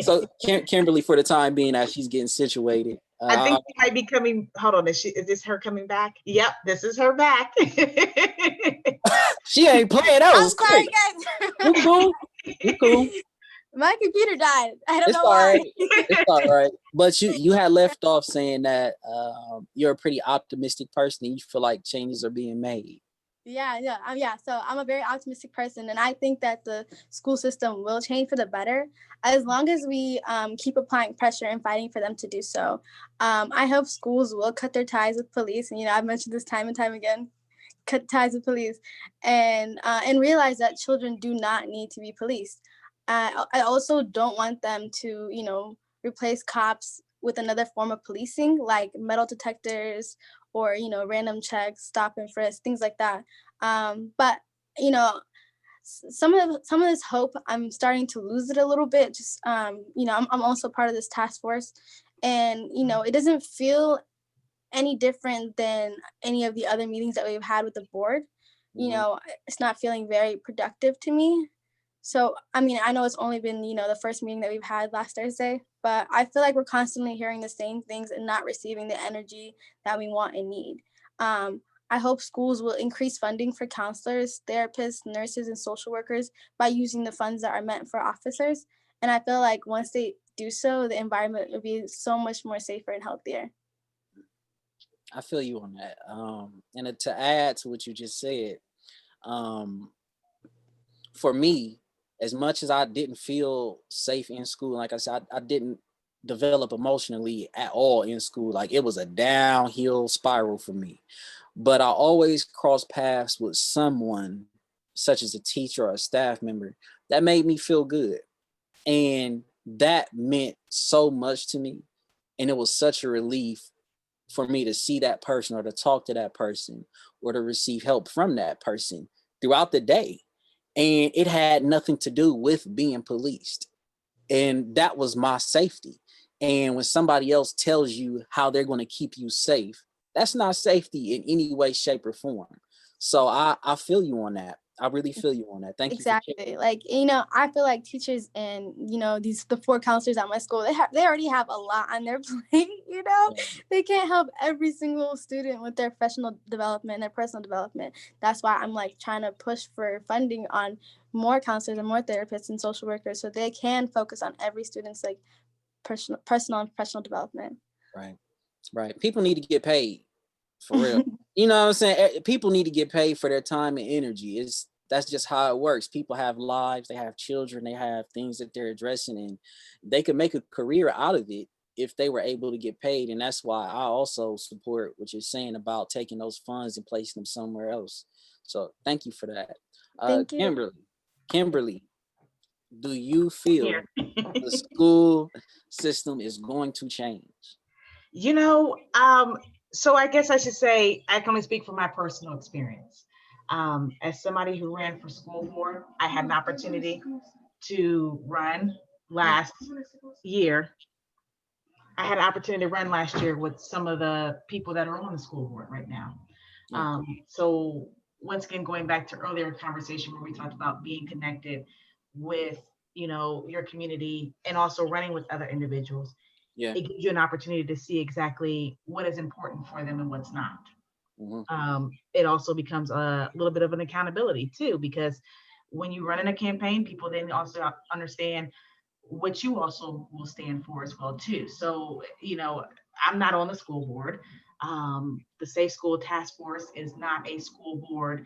So Kimberly, for the time being, as she's getting situated. I think she might be coming. Hold on. Is this her coming back? Yep, this is her back. She ain't playing. That was sorry, quick. guys. You cool. You cool. My computer died. I don't It's know all why. right. It's all right. But you had left off saying that you're a pretty optimistic person and you feel like changes are being made. Yeah. So I'm a very optimistic person, and I think that the school system will change for the better as long as we keep applying pressure and fighting for them to do so. I hope schools will cut their ties with police, and I've mentioned this time and time again. Cut ties with police, and realize that children do not need to be policed. I also don't want them to replace cops with another form of policing, like metal detectors or random checks, stop and frisk, things like that. But some of this hope, I'm starting to lose it a little bit. Just I'm also part of this task force, and it doesn't feel any different than any of the other meetings that we've had with the board. It's not feeling very productive to me. So, I mean, I know it's only been, the first meeting that we've had last Thursday, but I feel like we're constantly hearing the same things and not receiving the energy that we want and need. I hope schools will increase funding for counselors, therapists, nurses, and social workers by using the funds that are meant for officers. And I feel like once they do so, the environment will be so much more safer and healthier. I feel you on that. And to add to what you just said, for me, as much as I didn't feel safe in school, like I said, I didn't develop emotionally at all in school. Like it was a downhill spiral for me. But I always crossed paths with someone, such as a teacher or a staff member, that made me feel good. And that meant so much to me. And it was such a relief for me to see that person or to talk to that person or to receive help from that person throughout the day. And it had nothing to do with being policed. And that was my safety. And when somebody else tells you how they're going to keep you safe, that's not safety in any way, shape, or form. So I feel you on that. I really feel you on that. Thank you. Exactly. Like, I feel like teachers and, the 4 counselors at my school, they already have a lot on their plate, They can't help every single student with their professional development, their personal development. That's why I'm like trying to push for funding on more counselors and more therapists and social workers so they can focus on every student's like personal and professional development. Right. People need to get paid. For real. You know what I'm saying? People need to get paid for their time and energy. That's just how it works. People have lives, they have children, they have things that they're addressing, and they can make a career out of it if they were able to get paid. And that's why I also support what you're saying about taking those funds and placing them somewhere else. So thank you for that. Thank you. Kimberly, do you feel Here. the school system is going to change? So I guess I should say I can only speak from my personal experience. As somebody who ran for school board, I had an opportunity to run last year. I had an opportunity to run last year with some of the people that are on the school board right now. So once again, going back to earlier conversation where we talked about being connected with, your community and also running with other individuals, it gives you an opportunity to see exactly what is important for them and what's not. It also becomes a little bit of an accountability too, because when you run in a campaign, people then also understand what you also will stand for as well too. So, I'm not on the school board. The Safe School Task Force is not a school board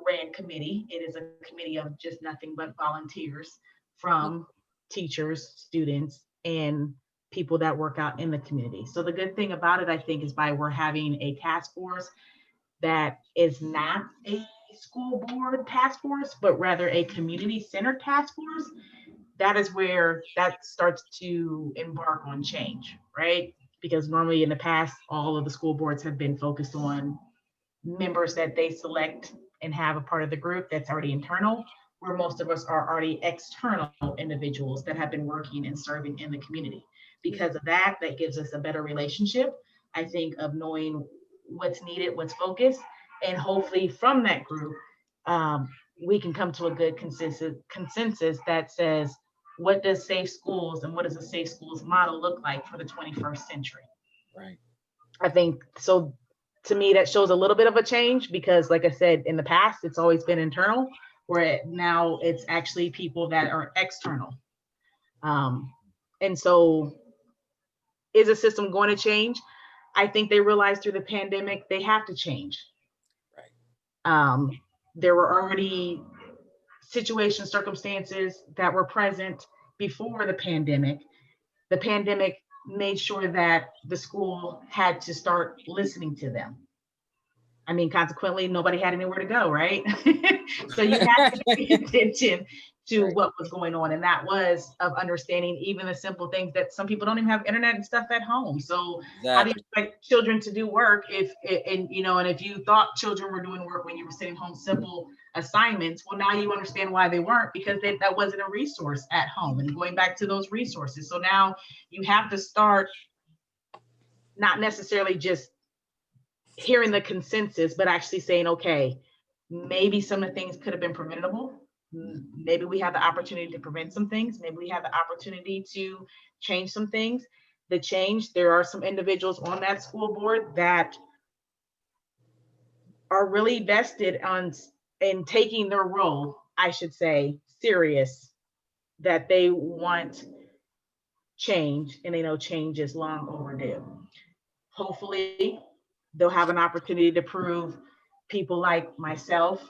ran committee. It is a committee of just nothing but volunteers from teachers, students, and people that work out in the community. So the good thing about it, I think, is we're having a task force that is not a school board task force, but rather a community-centered task force. That is where that starts to embark on change, right? Because normally in the past, all of the school boards have been focused on members that they select and have a part of the group that's already internal, where most of us are already external individuals that have been working and serving in the community. Because of that, that gives us a better relationship, I think, of knowing what's needed, what's focused, and hopefully from that group, we can come to a good consensus that says, what does safe schools and what does a safe schools model look like for the 21st century? Right. I think so. To me, that shows a little bit of a change because, like I said, in the past, it's always been internal, where now it's actually people that are external. And so is a system going to change? I think they realized through the pandemic, they have to change. Right. There were already situations, circumstances that were present before the pandemic. The pandemic made sure that the school had to start listening to them. I mean, consequently, nobody had anywhere to go, right? So you had to pay attention to what was going on. And that was of understanding even the simple things that some people don't even have internet and stuff at home. So how do you expect children to do work if you thought children were doing work when you were sitting home, simple assignments? Well, now you understand why they weren't, because that wasn't a resource at home, and going back to those resources. So now you have to start not necessarily just hearing the consensus, but actually saying, okay, maybe some of the things could have been preventable. Maybe we have the opportunity to prevent some things. Maybe we have the opportunity to change some things. There are some individuals on that school board that are really vested in taking their role, I should say, serious, that they want change, and they know change is long overdue. Hopefully, they'll have an opportunity to prove people like myself,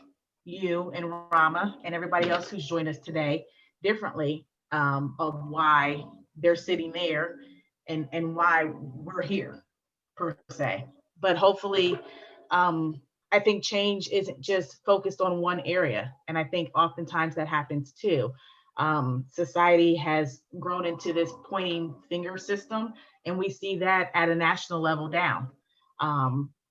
you, and Rahma, and everybody else who's joined us today differently, of why they're sitting there and why we're here, per se. But hopefully, I think change isn't just focused on one area. And I think oftentimes that happens too. Society has grown into this pointing finger system, and we see that at a national level down.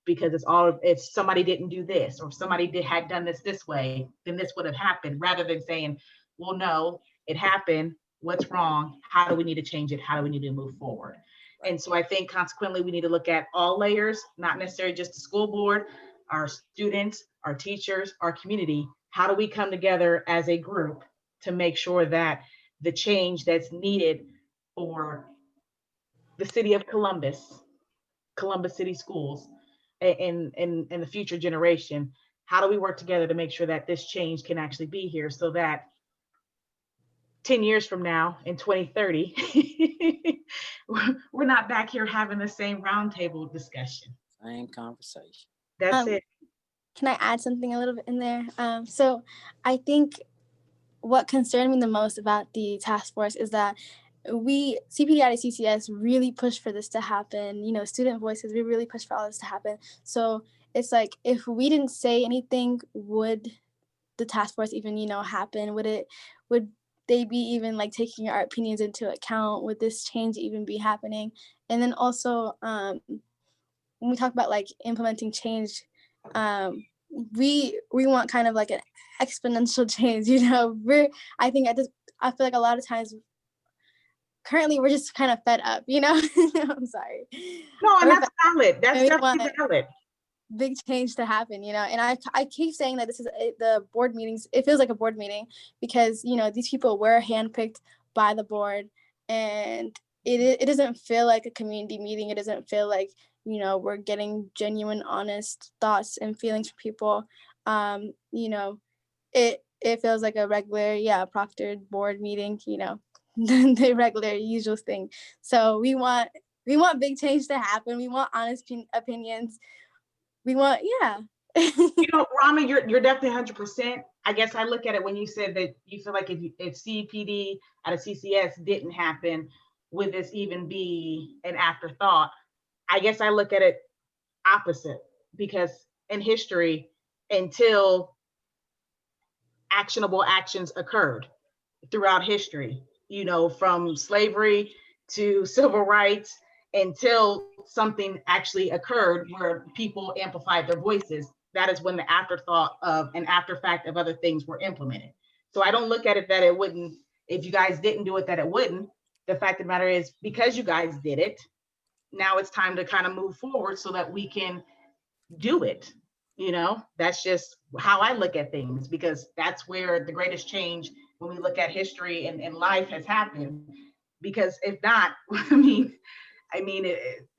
Because if somebody didn't do this, or if somebody had done this way, then this would have happened, rather than saying, well, no, it happened. What's wrong? How do we need to change it? How do we need to move forward? And so I think consequently, we need to look at all layers, not necessarily just the school board, our students, our teachers, our community. How do we come together as a group to make sure that the change that's needed for the city of Columbus City Schools, and the future generation, how do we work together to make sure that this change can actually be here, so that 10 years from now, in 2030, we're not back here having the same roundtable discussion. Same conversation. That's it. Can I add something a little bit in there? So I think what concerned me the most about the task force is that we CPD at CCS really push for this to happen. You know, student voices, we really push for all this to happen. So it's like, if we didn't say anything, would the task force even, you know, happen? Would they be even like taking our opinions into account? Would this change even be happening? And then also, when we talk about like implementing change, we want kind of like an exponential change, you know. I feel like a lot of times currently we're just kind of fed up, you know. I'm sorry. No, and We're that's valid. That's we definitely want valid. big change to happen, you know. And I keep saying that this is the board meetings. It feels like a board meeting because, you know, these people were handpicked by the board, and it doesn't feel like a community meeting. It doesn't feel like, you know, we're getting genuine, honest thoughts and feelings from people. You know, it feels like a regular, proctored board meeting, you know, the regular usual thing. So we want big change to happen. We want honest opinions. We want, You know, Rahma, you're definitely 100%. I guess I look at it when you said that you feel like if CPD at a CCS didn't happen, would this even be an afterthought? I guess I look at it opposite, because in history, until actionable actions occurred throughout history, you know, from slavery to civil rights, until something actually occurred where people amplified their voices, that is when the afterthought of and after fact of other things were implemented. So I don't look at it that it wouldn't, if you guys didn't do it, that it wouldn't. The fact of the matter is, because you guys did it, now it's time to kind of move forward so that we can do it. You know, that's just how I look at things, because that's where the greatest change when we look at history and life has happened. Because if not,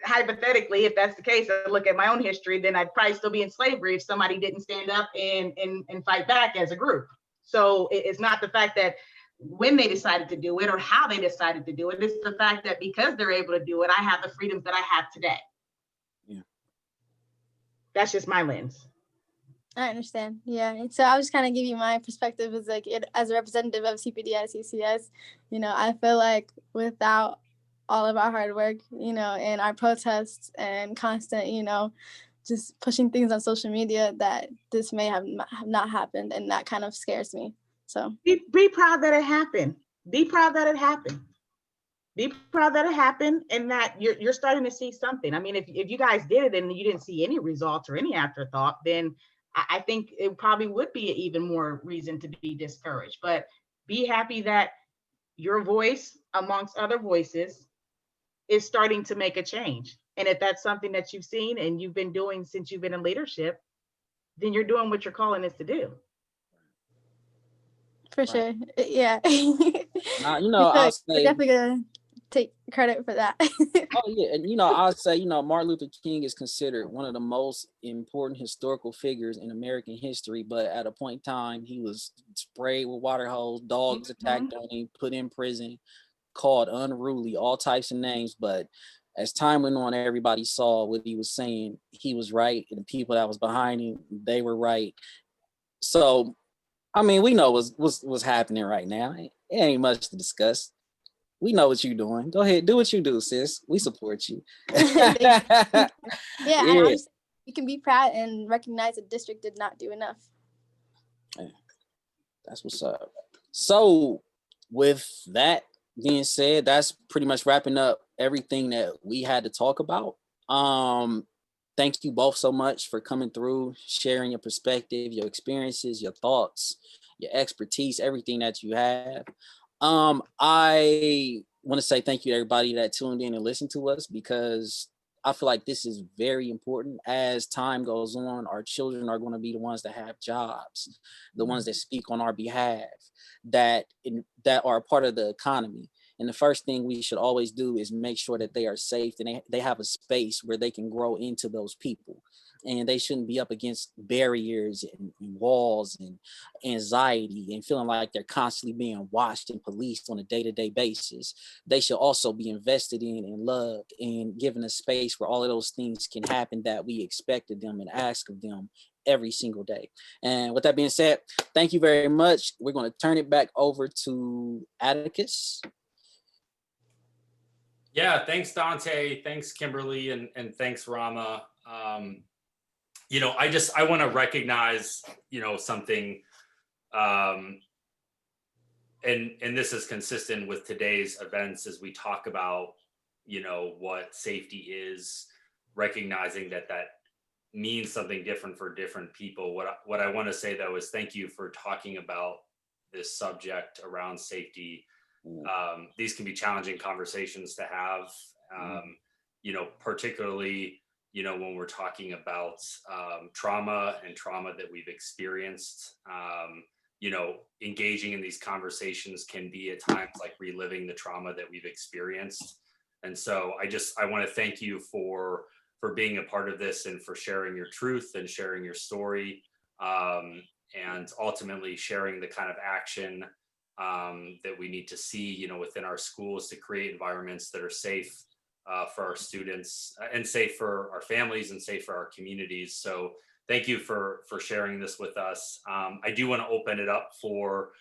hypothetically, if that's the case, I look at my own history, then I'd probably still be in slavery if somebody didn't stand up and fight back as a group. So it's not the fact that when they decided to do it or how they decided to do it. It's the fact that because they're able to do it, I have the freedoms that I have today. Yeah. That's just my lens. I understand. Yeah. And so I was kind of give you my perspective as like as a representative of CPD at CCS. You know, I feel like without all of our hard work, you know, and our protests and constant, you know, just pushing things on social media, that this may have not happened, and that kind of scares me. So be proud that it happened. Be proud that it happened. Be proud that it happened, and that you're starting to see something. I mean, if you guys did it and you didn't see any results or any afterthought, then I think it probably would be even more reason to be discouraged. But be happy that your voice, amongst other voices, is starting to make a change. And if that's something that you've seen and you've been doing since you've been in leadership, then you're doing what you're calling us to do. For sure. Yeah. Now, you know, I'll say, we're definitely gonna take credit for that. oh yeah, and you know, I'll say, you know, Martin Luther King is considered one of the most important historical figures in American history, but at a point in time, he was sprayed with water hose, dogs attacked on him, put in prison, called unruly, all types of names. But as time went on, everybody saw what he was saying. He was right, and the people that was behind him, they were right. So, I mean, we know what's happening right now. It ain't much to discuss. We know what you're doing. Go ahead, do what you do, sis. We support you. Yeah, you can be proud and recognize the district did not do enough. Yeah, that's what's up. So, with that being said, that's pretty much wrapping up everything that we had to talk about. Thank you both so much for coming through, sharing your perspective, your experiences, your thoughts, your expertise, everything that you have. I want to say thank you to everybody that tuned in and listened to us, because I feel like this is very important. As time goes on, our children are going to be the ones that have jobs, the ones that speak on our behalf, that are a part of the economy. And the first thing we should always do is make sure that they are safe and they have a space where they can grow into those people. And they shouldn't be up against barriers and walls and anxiety and feeling like they're constantly being watched and policed on a day-to-day basis. They should also be invested in and loved and given a space where all of those things can happen that we expect of them and ask of them every single day. And with that being said, thank you very much. We're going to turn it back over to Atticus. Yeah, thanks, Donte. Thanks, Kimberly, and thanks, Rahma. I want to recognize, something, and this is consistent with today's events as we talk about, what safety is, recognizing that means something different for different people. What I want to say though is thank you for talking about this subject around safety. These can be challenging conversations to have, particularly, when we're talking about trauma that we've experienced. Engaging in these conversations can be at times like reliving the trauma that we've experienced. And so I want to thank you for being a part of this and for sharing your truth and sharing your story, and ultimately sharing the kind of action that we need to see, within our schools to create environments that are safe for our students and safe for our families and safe for our communities. So thank you for sharing this with us. I do want to open it up for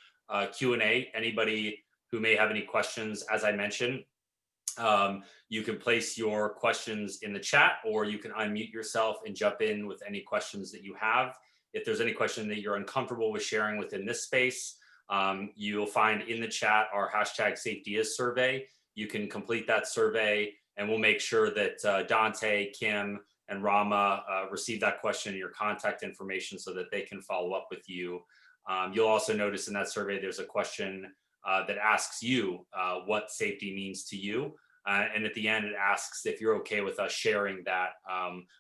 Q&A. Anybody who may have any questions, as I mentioned, you can place your questions in the chat, or you can unmute yourself and jump in with any questions that you have. If there's any question that you're uncomfortable with sharing within this space, you'll find in the chat our #SafetyIs survey. You can complete that survey and we'll make sure that Donte, Kim, and Rahma receive that question and your contact information so that they can follow up with you. You'll also notice in that survey, there's a question that asks you what safety means to you. And at the end, it asks if you're okay with us sharing that.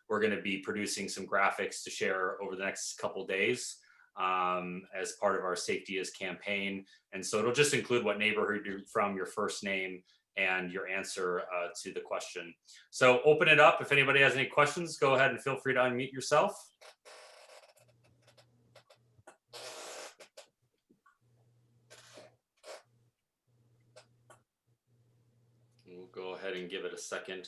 We're going to be producing some graphics to share over the next couple days as part of our Safety Is campaign. And so it'll just include what neighborhood you're from, your first name, and your answer to the question. So open it up. If anybody has any questions, go ahead and feel free to unmute yourself. We'll go ahead and give it a second.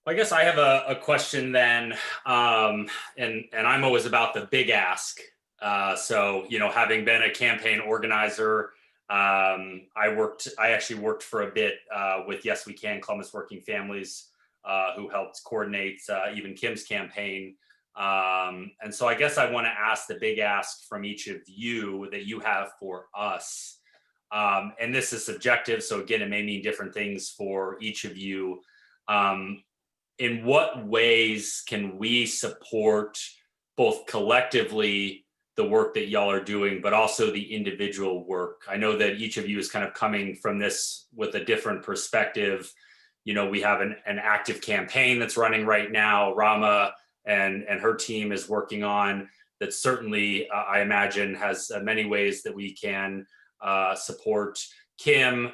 I guess I have a question then, and I'm always about the big ask. So, having been a campaign organizer, I actually worked for a bit with Yes We Can, Columbus Working Families, who helped coordinate even Kim's campaign. And so I guess I want to ask the big ask from each of you that you have for us. And this is subjective, so again, it may mean different things for each of you. In what ways can we support both collectively the work that y'all are doing, but also the individual work? I know that each of you is kind of coming from this with a different perspective. We have an active campaign that's running right now. Rahma and her team is working on that. Certainly, I imagine has many ways that we can support. Kim,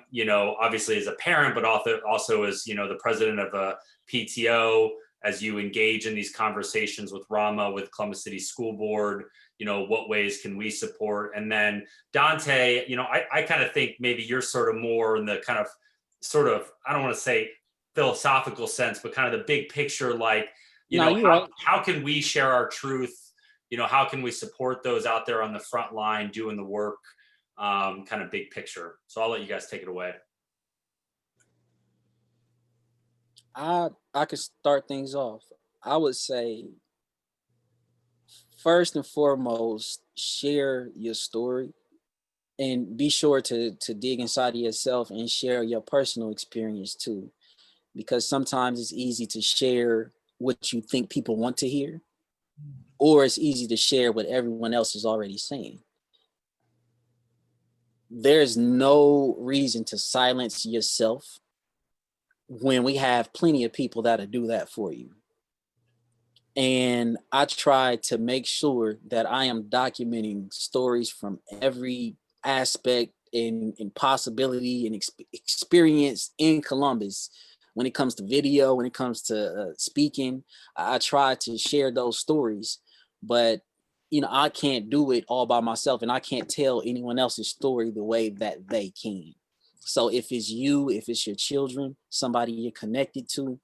obviously as a parent, but also as, the president of a PTO, as you engage in these conversations with Rahma, with Columbus City School Board, what ways can we support? And then Donte, I kind of think maybe you're sort of more in the kind of I don't want to say philosophical sense, but kind of the big picture, like, how can we share our truth? How can we support those out there on the front line doing the work? Kind of big picture. So I'll let you guys take it away. I could start things off. I would say, first and foremost, share your story and be sure to dig inside of yourself and share your personal experience too. Because sometimes it's easy to share what you think people want to hear, or it's easy to share what everyone else is already saying. There's no reason to silence yourself when we have plenty of people that'll do that for you. And I try to make sure that I am documenting stories from every aspect and possibility and experience in Columbus. When it comes to video, when it comes to speaking, I try to share those stories, but I can't do it all by myself, and I can't tell anyone else's story the way that they can. So if it's you, if it's your children, somebody you're connected to,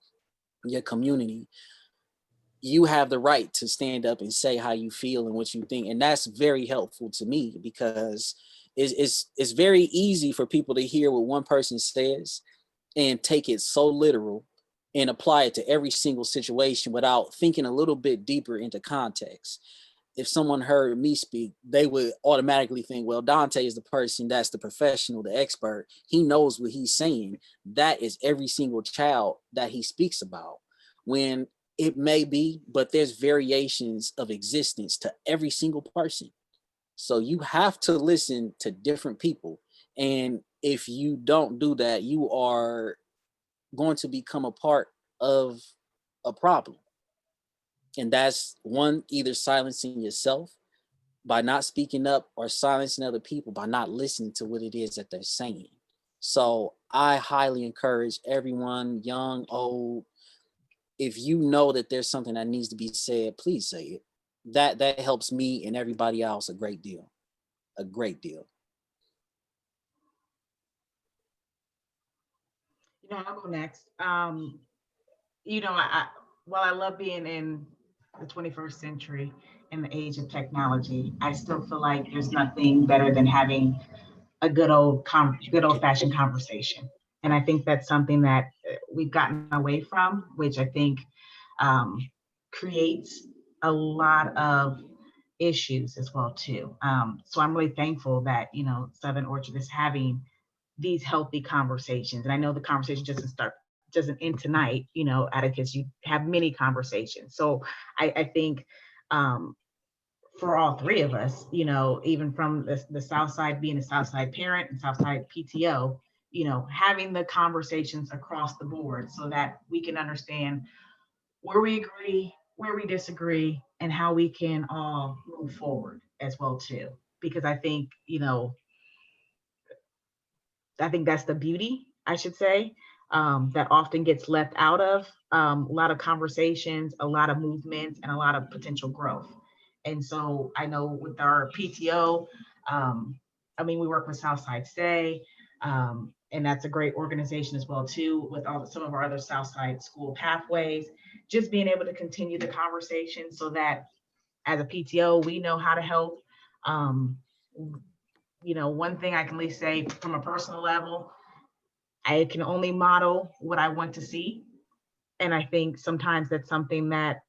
your community, you have the right to stand up and say how you feel and what you think. And that's very helpful to me, because it's very easy for people to hear what one person says and take it so literal and apply it to every single situation without thinking a little bit deeper into context. If someone heard me speak, they would automatically think, well, Donte is the person that's the professional, the expert. He knows what he's saying. That is every single child that he speaks about. When it may be, but there's variations of existence to every single person. So you have to listen to different people. And if you don't do that, you are going to become a part of a problem. And that's one, either silencing yourself by not speaking up, or silencing other people by not listening to what it is that they're saying. So I highly encourage everyone, young, old, if you know that there's something that needs to be said, please say it. That helps me and everybody else a great deal. A great deal. I'll go next. While I love being in the 21st century in the age of technology, I still feel like there's nothing better than having a good old fashioned conversation. And I think that's something that we've gotten away from, which I think creates a lot of issues as well too. So I'm really thankful that, Southern Orchard is having these healthy conversations. And I know the conversation doesn't end tonight, Atticus, you have many conversations. So I think for all three of us, even from the South Side, being a South Side parent and South Side PTO, having the conversations across the board so that we can understand where we agree, where we disagree, and how we can all move forward as well too. Because I think, that's the beauty, I should say, that often gets left out of a lot of conversations, a lot of movements, and a lot of potential growth. And so I know with our PTO, we work with Southside Stay, and that's a great organization as well too, with some of our other Southside school pathways, just being able to continue the conversation so that as a PTO, we know how to help. One thing I can at least say from a personal level, I can only model what I want to see. And I think sometimes that's something that,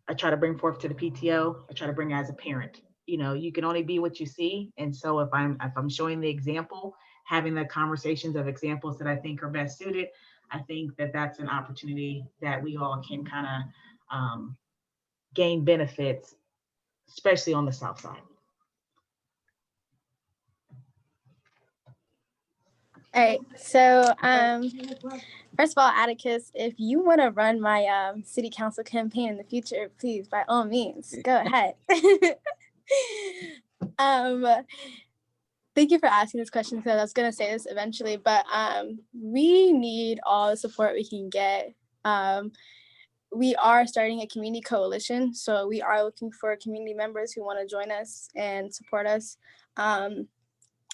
I try to bring forth to the PTO. I try to bring as a parent. You can only be what you see. And so if I'm showing the example, having the conversations of examples that I think are best suited, I think that that's an opportunity that we all can kind of gain benefits, especially on the South Side. All right, so first of all, Atticus, if you want to run my city council campaign in the future, please, by all means, go ahead. Thank you for asking this question, because I was going to say this eventually, but we need all the support we can get. We are starting a community coalition, so we are looking for community members who want to join us and support us.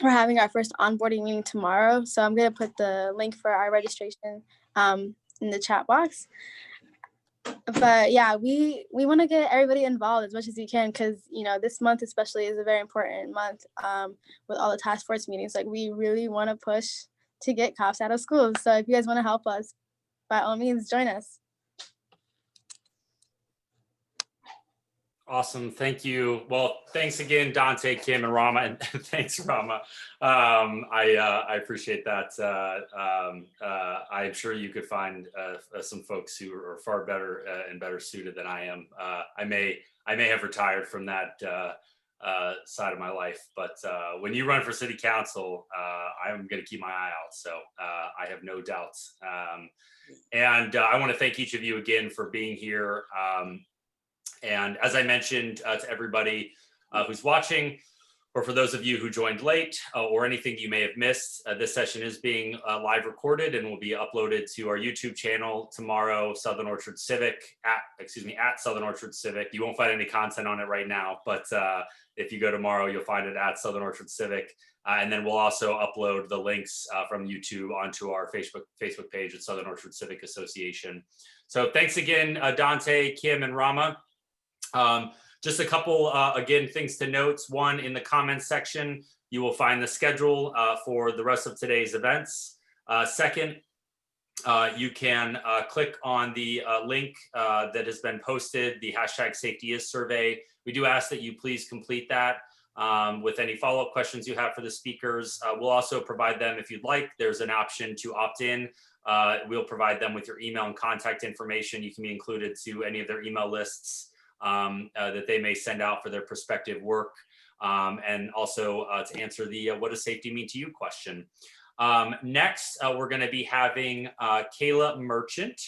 We're having our first onboarding meeting tomorrow, so I'm going to put the link for our registration in the chat box. But yeah, we want to get everybody involved as much as we can, because this month especially is a very important month with all the task force meetings. Like, we really want to push to get cops out of schools. So if you guys want to help us, by all means, join us. Awesome. Thank you. Well, thanks again, Donte, Kim, and Rahma, and thanks, Rahma. I appreciate that. I'm sure you could find some folks who are far better and better suited than I am. I may have retired from that side of my life, but when you run for city council, I'm going to keep my eye out. So I have no doubts. And I want to thank each of you again for being here. And as I mentioned to everybody who's watching, or for those of you who joined late or anything you may have missed, this session is being live recorded and will be uploaded to our YouTube channel tomorrow, Southern Orchards Civic, at Southern Orchards Civic. You won't find any content on it right now, but if you go tomorrow, you'll find it at Southern Orchards Civic. And then we'll also upload the links from YouTube onto our Facebook page at Southern Orchards Civic Association. So thanks again, Donte, Kim, and Rahma. Just a couple, again, things to note. One, in the comments section, you will find the schedule for the rest of today's events. Second, you can click on the link that has been posted, the #SafetyIs survey. We do ask that you please complete that with any follow-up questions you have for the speakers. We'll also provide them if you'd like. There's an option to opt in. We'll provide them with your email and contact information. You can be included to any of their email lists that they may send out for their prospective work, and also to answer the what does safety mean to you question. Next, we're going to be having Kayla Merchant,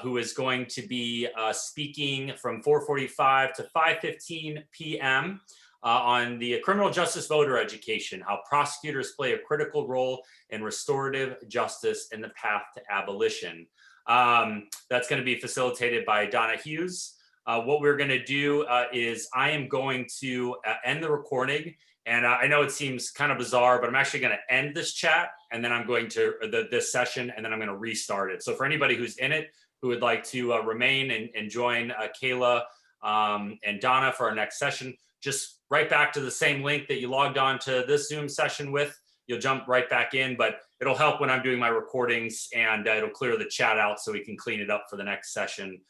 who is going to be speaking from 4:45 to 5:15 p.m. On the criminal justice voter education, how prosecutors play a critical role in restorative justice in the path to abolition. That's going to be facilitated by Donna Hughes. What we're going to do is I am going to end the recording. And I know it seems kind of bizarre, but I'm actually going to end this chat and then I'm going to this session and then I'm going to restart it. So for anybody who's in it, who would like to remain and join Kayla and Donna for our next session, just right back to the same link that you logged on to this Zoom session with. You'll jump right back in, but it'll help when I'm doing my recordings and it'll clear the chat out so we can clean it up for the next session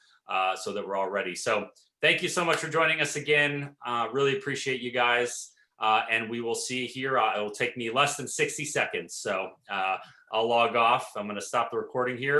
so that we're all ready. So thank you so much for joining us again. Really appreciate you guys. And we will see here. It will take me less than 60 seconds. So I'll log off. I'm going to stop the recording here.